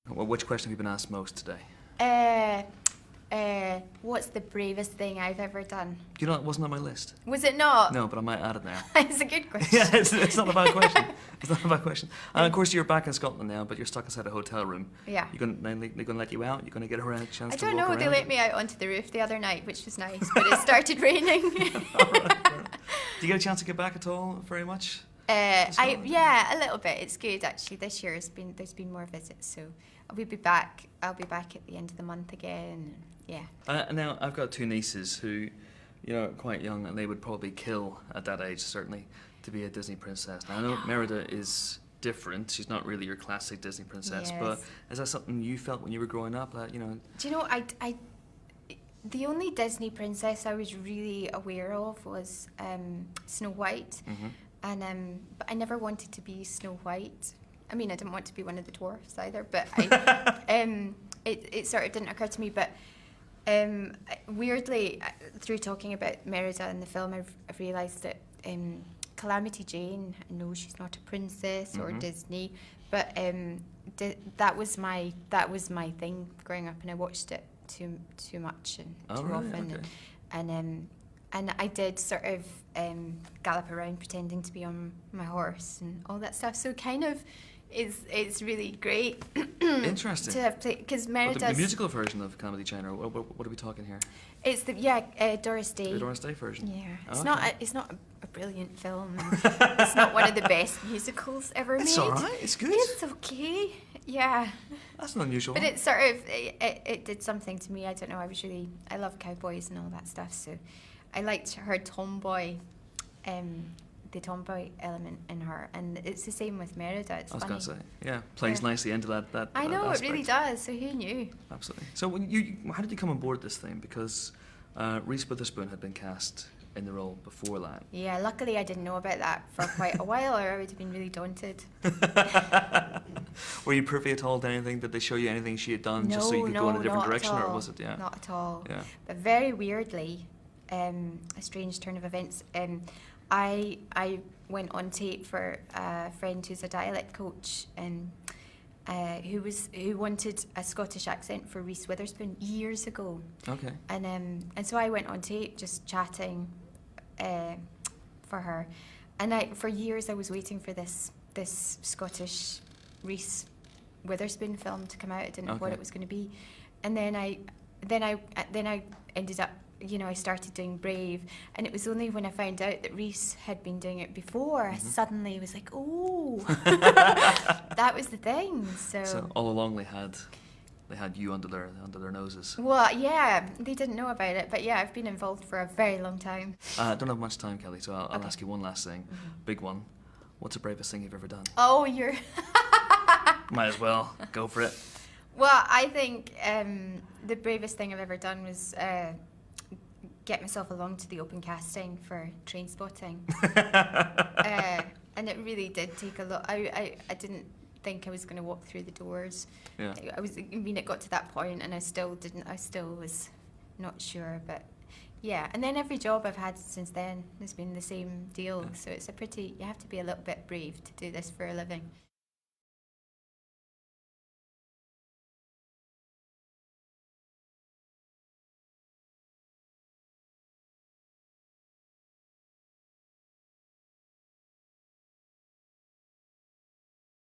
Well, which question have you been asked most today? What's the bravest thing I've ever done? You know, it wasn't on my list. Was it not? No, but I might add it now. It's a good question. Yeah, it's not a bad question. It's not a bad question. And of course, you're back in Scotland now, but you're stuck inside a hotel room. Yeah. They're going to let you out? You're going to get a chance I to don't walk know. around? They let me out onto the roof the other night, which was nice, but it started raining. All right. Do you get a chance to get back at all? Very much. Yeah, a little bit. It's good actually. This year there's been more visits, so I'll be back at the end of the month again. Yeah. Now I've got two nieces who, you know, are quite young, and they would probably kill at that age certainly to be a Disney princess. Now I know Merida is different. She's not really your classic Disney princess, Yes. but is that something you felt when you were growing up? That, you know. Do you know, the only Disney princess I was really aware of was Snow White, Mm-hmm. and but I never wanted to be Snow White. I mean, I didn't want to be one of the dwarfs either, but it sort of didn't occur to me. But weirdly, through talking about Merida in the film, I've realised that Calamity Jane, I know she's not a princess or Disney, but that was my thing growing up, and I watched it too much and too often, okay. and I did sort of gallop around pretending to be on my horse and all that stuff. So kind of, it's really great. Interesting. To have played, because Merida. The musical version of Calamity Jane, or what are we talking here? It's the Doris Day. The Doris Day version. Yeah, Oh, it's not a brilliant film. It's not one of the best musicals ever made. It's all right. It's good. It's okay. Yeah. That's an unusual. But it sort of it did something to me. I don't know. I love cowboys and all that stuff. So I liked her tomboy, the tomboy element in her, and it's the same with Merida. It's funny. I was going to say, yeah, plays nicely into that. I know, that it really aspect. does. So who knew? Absolutely. So how did you come on board this thing? Because Reese Witherspoon had been cast in the role before that. Yeah, luckily I didn't know about that for quite a while, or I would have been really daunted. Were you privy at all to anything? Did they show you anything she had done just so you could go in a different direction, or was it? Yeah. Not at all. Yeah. But very weirdly, a strange turn of events. I went on tape for a friend who's a dialect coach, and who wanted a Scottish accent for Reese Witherspoon years ago. Okay. And so I went on tape just chatting for her, and for years I was waiting for this Scottish Reese Witherspoon film to come out. I didn't know what it was going to be, and then I ended up, you know, I started doing Brave, and it was only when I found out that Reese had been doing it before, I suddenly was like, oh, that was the thing. So all along they had you under their noses. Well, yeah, they didn't know about it, but yeah, I've been involved for a very long time. I don't have much time, Kelly, so I'll ask you one last thing, big one. What's the bravest thing you've ever done? Oh, you're. Might as well go for it. Well, I think the bravest thing I've ever done was get myself along to the open casting for Train Spotting. And it really did take a lot. I didn't think I was going to walk through the doors. Yeah. It got to that point, and I still was not sure, but yeah. And then every job I've had since then has been the same deal. Yeah. So it's you have to be a little bit brave to do this for a living.